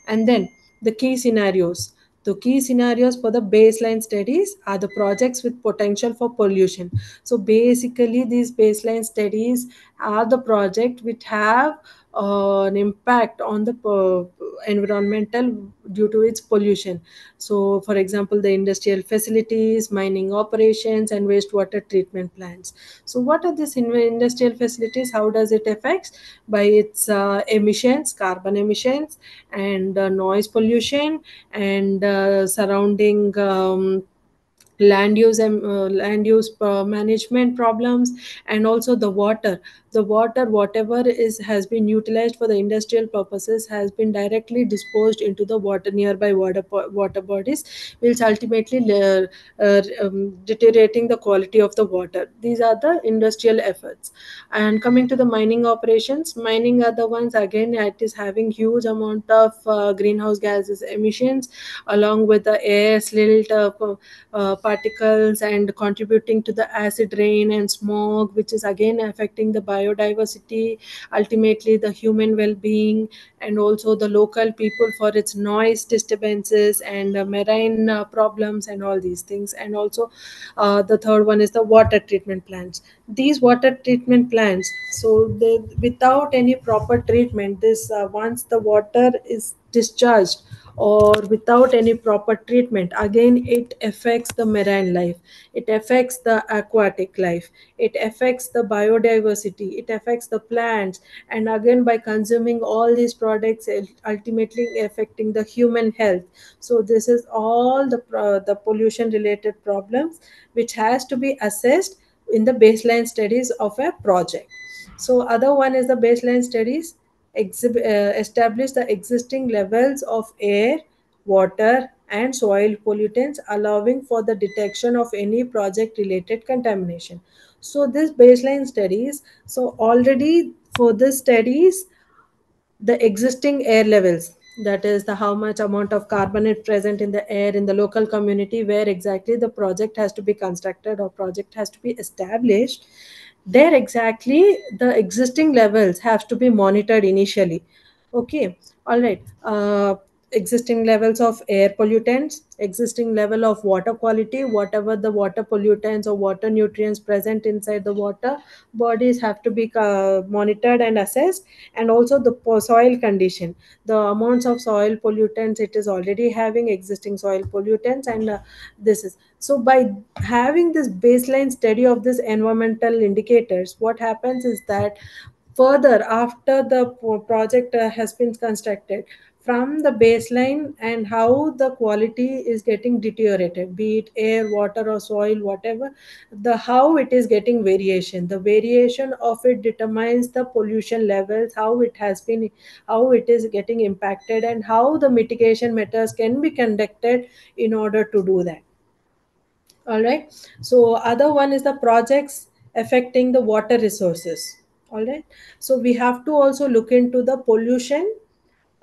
And then the key scenarios, the key scenarios for the baseline studies are the projects with potential for pollution. So basically these baseline studies are the project which have an impact on the environmental due to its pollution. So for example, the industrial facilities, mining operations, and wastewater treatment plants. So what are these industrial facilities? How does it affect? By its emissions, carbon emissions, and noise pollution, and surrounding land use management problems, and also the water whatever is has been utilized for the industrial purposes has been directly disposed into the water, nearby water bodies, which ultimately deteriorating the quality of the water. These are the industrial efforts. And coming to the mining operations, mining are the ones, again it is having huge amount of greenhouse gases emissions, along with the air silt particles, and contributing to the acid rain and smog, which is again affecting the biodiversity, ultimately the human well-being, and also the local people for its noise disturbances, and marine problems, and all these things. And also the third one is the water treatment plants. These water treatment plants, so they, without any proper treatment, this once the water is discharged, or without any proper treatment, again it affects the marine life, it affects the aquatic life, it affects the biodiversity, it affects the plants. And again, by consuming all these products, it ultimately affecting the human health. So this is all the pollution related problems which has to be assessed in the baseline studies of a project. So other one is the baseline studies establish the existing levels of air, water, and soil pollutants, allowing for the detection of any project related contamination. So this baseline studies, so already for the studies, the existing air levels, that is the how much amount of carbonate present in the air in the local community where exactly the project has to be constructed or project has to be established, there exactly the existing levels have to be monitored initially. Okay, all right. Existing levels of air pollutants, existing level of water quality, whatever the water pollutants or water nutrients present inside the water bodies have to be monitored and assessed. And also the soil condition, the amounts of soil pollutants it is already having, existing soil pollutants, and this is so by having this baseline study of this environmental indicators, what happens is that further after the project has been constructed, from the baseline and how the quality is getting deteriorated, be it air, water, or soil, whatever, the how it is getting variation, the variation of it determines the pollution levels, how it has been, how it is getting impacted, and how the mitigation methods can be conducted in order to do that. All right. So other one is the projects affecting the water resources. All right. So we have to also look into the pollution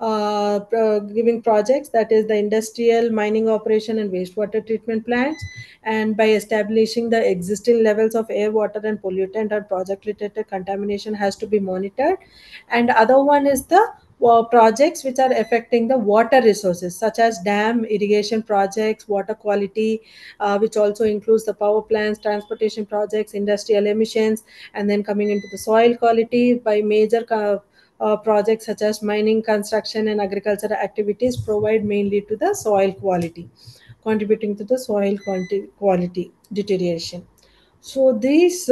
giving projects, that is the industrial mining operation and wastewater treatment plants, and by establishing the existing levels of air, water, and pollutant and project related contamination has to be monitored. And other one is the projects which are affecting the water resources, such as dam irrigation projects, water quality, which also includes the power plants, transportation projects, industrial emissions. And then coming into the soil quality, by major projects such as mining, construction, and agricultural activities provide mainly to the soil quality, contributing to the soil quality deterioration. So these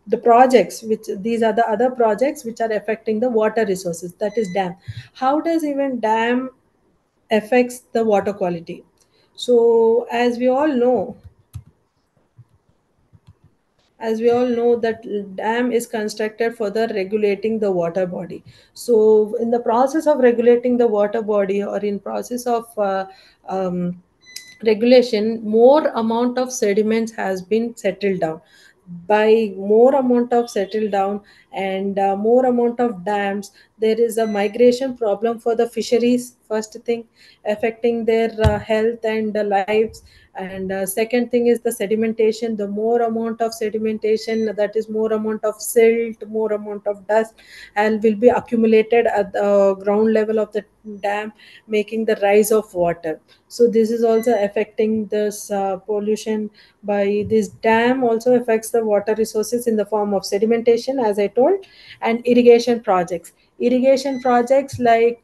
the projects which these are the other projects which are affecting the water resources, that is dam. How does even dam affects the water quality? So as we all know that dam is constructed for the regulating the water body. So in the process of regulating the water body, or in process of um, regulation, more amount of sediments has been settled down. By more amount of settle down and more amount of dams, there is a migration problem for the fisheries, first thing, affecting their health and lives. And second thing is the sedimentation. The more amount of sedimentation, that is more amount of silt, more amount of dust, and will be accumulated at the ground level of the dam, making the rise of water. So this is also affecting this pollution. By this dam also affects the water resources in the form of sedimentation, as I told. And irrigation projects like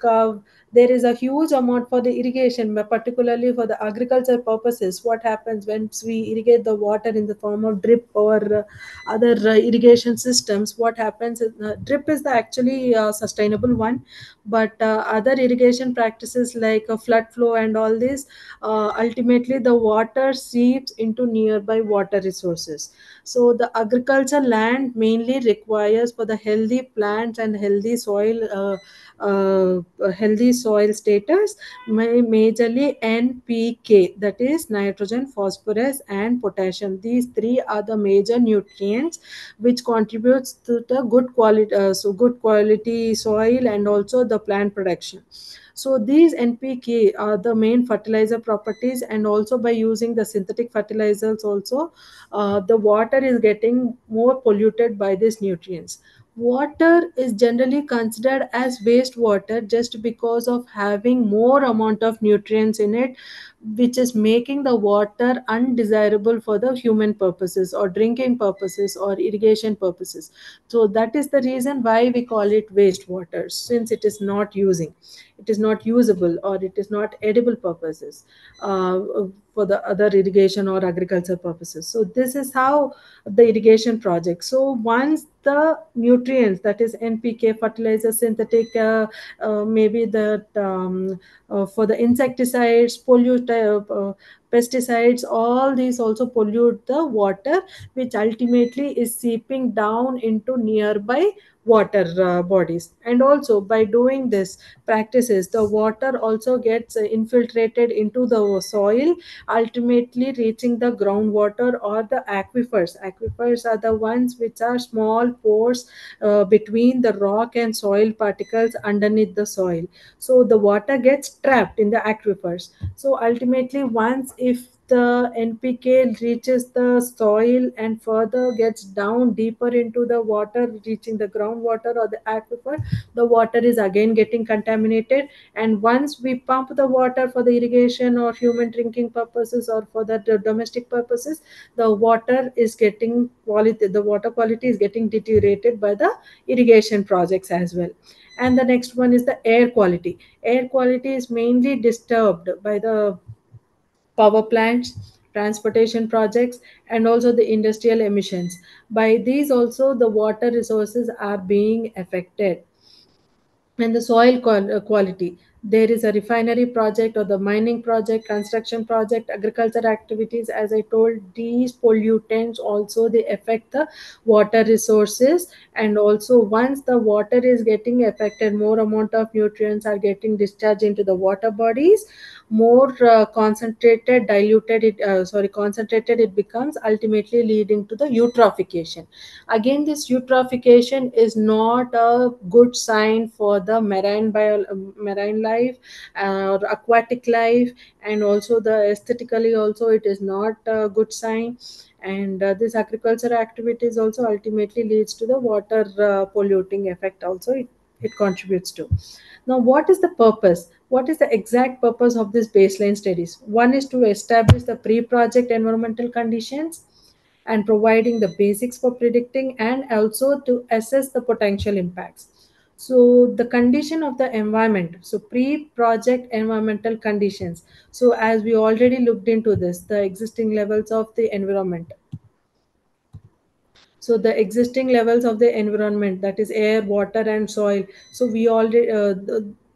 there is a huge amount for the irrigation, but particularly for the agriculture purposes. What happens when we irrigate the water in the form of drip or other irrigation systems? What happens is, drip is the actually sustainable one, but other irrigation practices like flood flow and all this, ultimately the water seeps into nearby water resources. So the agriculture land mainly requires for the healthy plants and healthy soil status, majorly NPK, that is nitrogen, phosphorus, and potassium. These three are the major nutrients which contributes to the good quality soil and also the plant production. So these NPK are the main fertilizer properties, and also by using the synthetic fertilizers also, the water is getting more polluted by these nutrients. Water is generally considered as wastewater just because of having more amount of nutrients in it, which is making the water undesirable for the human purposes or drinking purposes or irrigation purposes. So that is the reason why we call it wastewater, since it is not usable or it is not edible purposes, uh, for the other irrigation or agriculture purposes. So this is how the irrigation project. So once the nutrients, that is NPK, fertilizer, synthetic, maybe that for the insecticides, pesticides, all these also pollute the water, which ultimately is seeping down into nearby water bodies. And also by doing this practices, the water also gets infiltrated into the soil, ultimately reaching the groundwater or the aquifers are the ones which are small pores between the rock and soil particles underneath the soil. So the water gets trapped in the aquifers. So ultimately, once if the NPK reaches the soil and further gets down deeper into the water, reaching the groundwater or the aquifer, the water is again getting contaminated. And once we pump the water for the irrigation or human drinking purposes or for the domestic purposes, the water quality is getting deteriorated by the irrigation projects as well. And the next one is the air quality is mainly disturbed by the power plants, transportation projects, and also the industrial emissions. By these also the water resources are being affected. And the quality, there is a refinery project or the mining project, construction project, agriculture activities. As I told, these pollutants also they affect the water resources. And also once the water is getting affected, more amount of nutrients are getting discharged into the water bodies, more concentrated it becomes, ultimately leading to the eutrophication. Again, this eutrophication is not a good sign for the marine life or aquatic life, and also the aesthetically also it is not a good sign. And this agriculture activities also ultimately leads to the water polluting effect also, it contributes to. Now, what is the purpose? What is the exact purpose of this baseline studies? One is to establish the pre-project environmental conditions and providing the basics for predicting, and also to assess the potential impacts. So the condition of the environment, so pre-project environmental conditions. So as we already looked into this, the existing levels of the environment, so the existing levels of the environment, that is air, water, and soil. So we already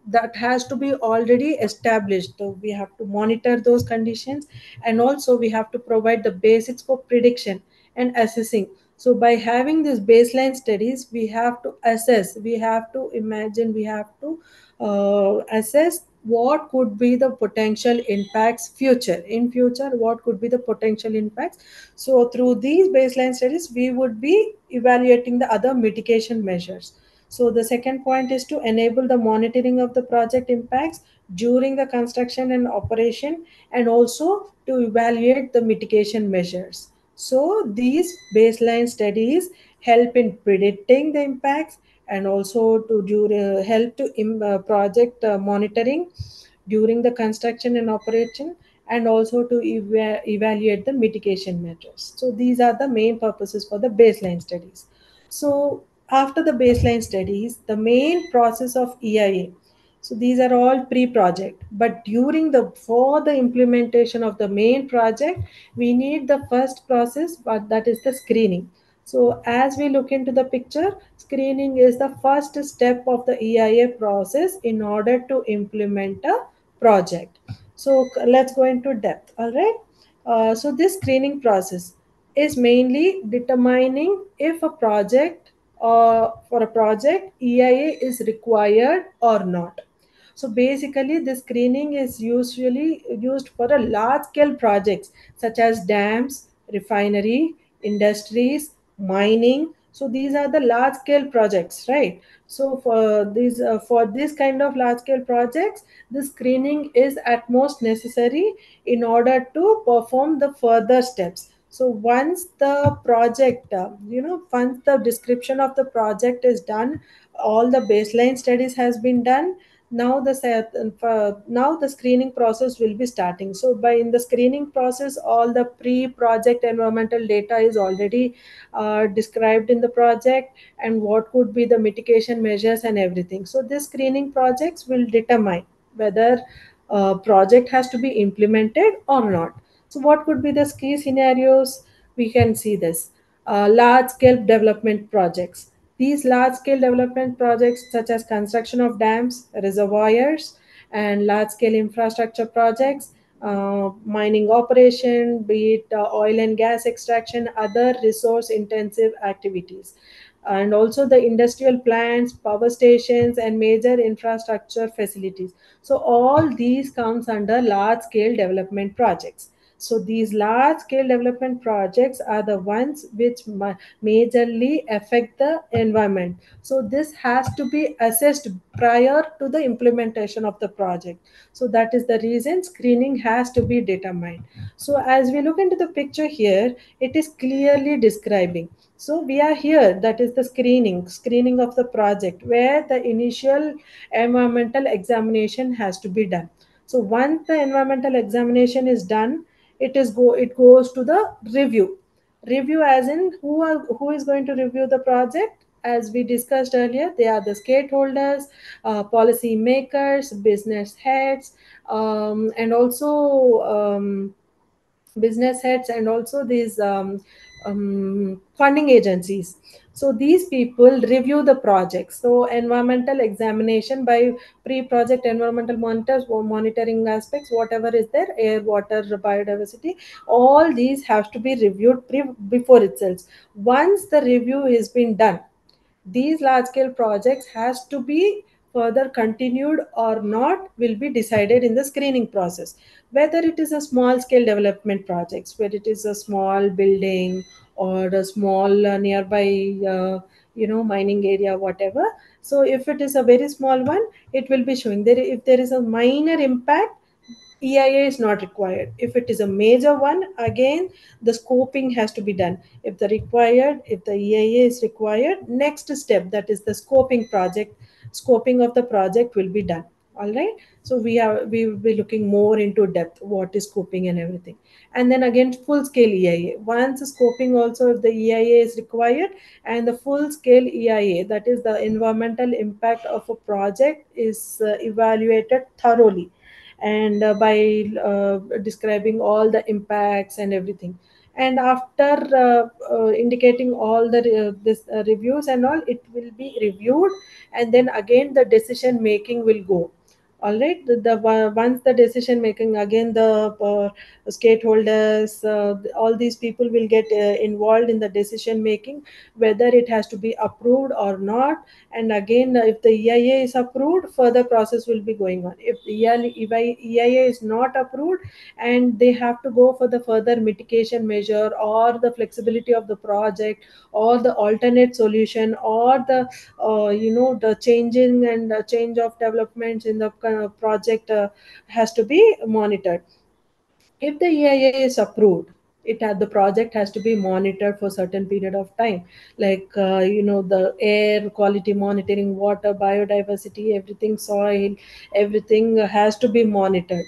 that has to be already established. So we have to monitor those conditions, and also we have to provide the basics for prediction and assessing. So by having these baseline studies, we have to assess, we have to imagine, we have to assess what could be the potential impacts future, what could be the potential impacts. So through these baseline studies, we would be evaluating the other mitigation measures. So the second point is to enable the monitoring of the project impacts during the construction and operation, and also to evaluate the mitigation measures. So these baseline studies help in predicting the impacts, and also to help to project monitoring during the construction and operation, and also to evaluate the mitigation measures. So these are the main purposes for the baseline studies. So after the baseline studies, the main process of EIA. So these are all pre-project, but during the for the implementation of the main project, we need the first process, but that is the screening. So as we look into the picture, screening is the first step of the EIA process in order to implement a project. So let's go into depth. All right. So this screening process is mainly determining if a project, for a project, EIA is required or not. So basically, this screening is usually used for a large scale projects such as dams, refinery, industries, mining. So these are the large scale projects, right? So for this kind of large scale projects, the screening is at most necessary in order to perform the further steps. So once the project, once the description of the project is done, all the baseline studies has been done. Now the screening process will be starting. So by in the screening process, all the pre-project environmental data is already described in the project, and what could be the mitigation measures and everything. So this screening projects will determine whether project has to be implemented or not. So what could be the key scenarios? We can see this. Large scale development projects. These large scale development projects, such as construction of dams, reservoirs, and large scale infrastructure projects, mining operation, be it oil and gas extraction, other resource intensive activities, and also the industrial plants, power stations, and major infrastructure facilities. So all these comes under large scale development projects. So these large scale development projects are the ones which majorly affect the environment. So this has to be assessed prior to the implementation of the project. So that is the reason screening has to be determined. So as we look into the picture here, it is clearly describing. So we are here, that is the screening of the project, where the initial environmental examination has to be done. So once the environmental examination is done, it goes to the review, as in who is going to review the project. As we discussed earlier, they are the stakeholders, policy makers, business heads, and also business heads, and also these funding agencies. So these people review the project. So environmental examination by pre-project environmental monitors or monitoring aspects, whatever is there, air, water, biodiversity, all these have to be reviewed before itself. Once the review has been done, these large scale projects has to be further continued or not will be decided in the screening process. Whether it is a small scale development projects, where it is a small building or a small nearby mining area, whatever. So if it is a very small one, it will be showing there. If there is a minor impact, EIA is not required. If it is a major one, again the scoping has to be done. If the EIA is required, next step, that is the scoping of the project will be done. All right. So we will be looking more into depth what is scoping and everything, and then again full scale EIA. Once scoping also, if the EIA is required, and the full scale EIA, that is the environmental impact of a project, is evaluated thoroughly, and by describing all the impacts and everything. And after indicating all the reviews and all, it will be reviewed, and then again the decision making will go. All right, once the decision making, again the stakeholders, all these people will get involved in the decision making, whether it has to be approved or not. And again, if the EIA is approved, further process will be going on. If the EIA is not approved, and they have to go for the further mitigation measure or the flexibility of the project or the alternate solution or the the changing and change of developments in the project has to be monitored. If the EIA is approved, the project has to be monitored for certain period of time, like the air quality monitoring, water, biodiversity, everything, soil, everything has to be monitored.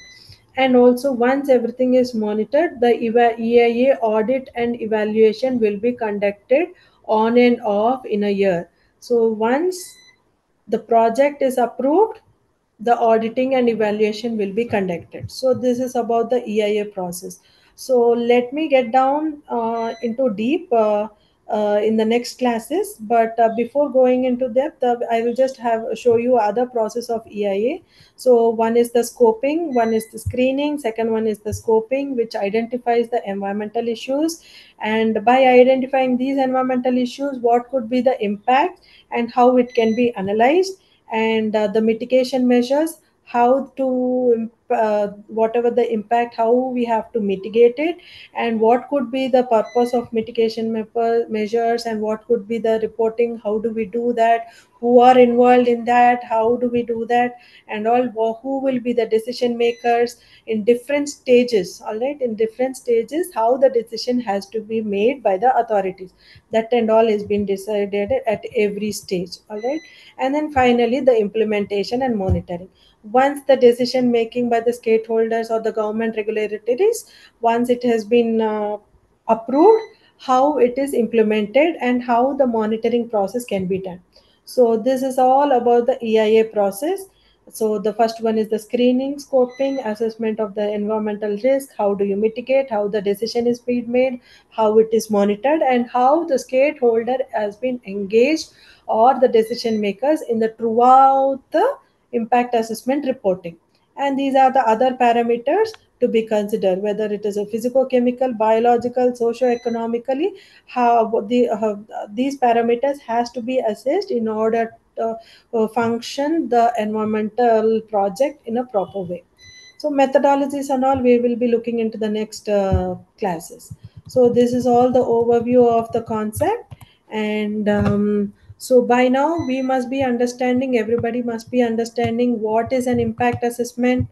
And also, once everything is monitored, the EIA audit and evaluation will be conducted on and off in a year. So once the project is approved, the auditing and evaluation will be conducted. So this is about the EIA process. So let me get down into deep in the next classes, but before going into depth, I will just have show you other process of EIA. So one is the scoping, one is the screening, second one is the scoping, which identifies the environmental issues. And by identifying these environmental issues, what could be the impact and how it can be analyzed, and the mitigation measures, how to whatever the impact, how we have to mitigate it, and what could be the purpose of mitigation measures, and what could be the reporting, how do we do that, who are involved in that, how do we do that, and all, who will be the decision makers in different stages. All right, in different stages, how the decision has to be made by the authorities, that and all is being decided at every stage. All right, and then finally the implementation and monitoring. Once the decision making by the stakeholders or the government regulators, once it has been approved, how it is implemented and how the monitoring process can be done. So this is all about the EIA process. So the first one is the screening, scoping, assessment of the environmental risk, how do you mitigate, how the decision is being made, how it is monitored, and how the stakeholder has been engaged, or the decision makers, in the throughout the impact assessment reporting. And these are the other parameters to be considered, whether it is a physical, chemical, biological, socio-economically, how these parameters has to be assessed in order to function the environmental project in a proper way. So methodologies and all we will be looking into the next classes. So this is all the overview of the concept. And so by now we must be understanding, everybody must be understanding what is an impact assessment.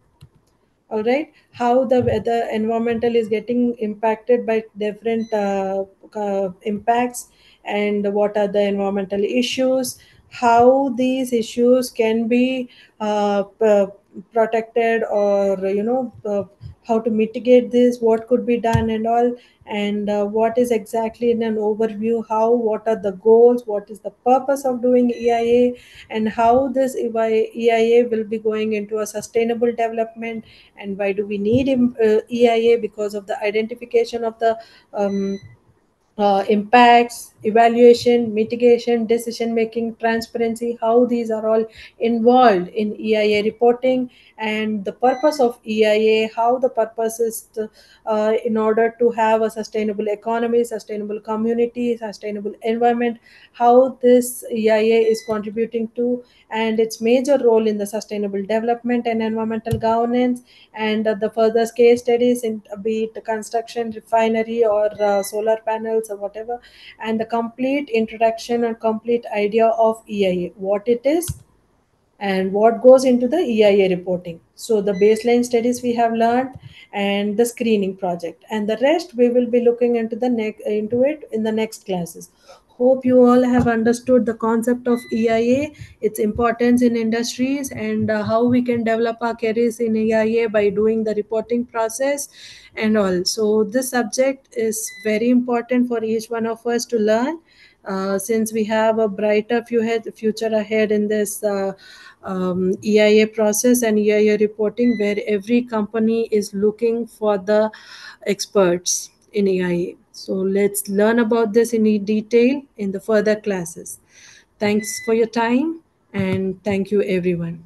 All right, how the environmental is getting impacted by different impacts, and what are the environmental issues, how these issues can be protected, or how to mitigate this, what could be done and all. And what is exactly in an overview, how, what are the goals, what is the purpose of doing EIA, and how this EIA will be going into a sustainable development, and why do we need EIA, because of the identification of the impacts, evaluation, mitigation, decision making, transparency, how these are all involved in EIA reporting, and the purpose of EIA, how the purpose is in order to have a sustainable economy, sustainable community, sustainable environment, how this EIA is contributing to, and its major role in the sustainable development and environmental governance, and the further case studies in, be it construction, refinery, or solar panels or whatever, and the complete introduction and complete idea of EIA, what it is and what goes into the EIA reporting. So the baseline studies we have learned, and the screening project, and the rest we will be looking into into it in the next classes. Hope you all have understood the concept of EIA, its importance in industries, and how we can develop our careers in EIA by doing the reporting process and all. So this subject is very important for each one of us to learn, since we have a brighter future ahead in this EIA process and EIA reporting, where every company is looking for the experts in EIA. So let's learn about this in detail in the further classes. Thanks for your time, and thank you everyone.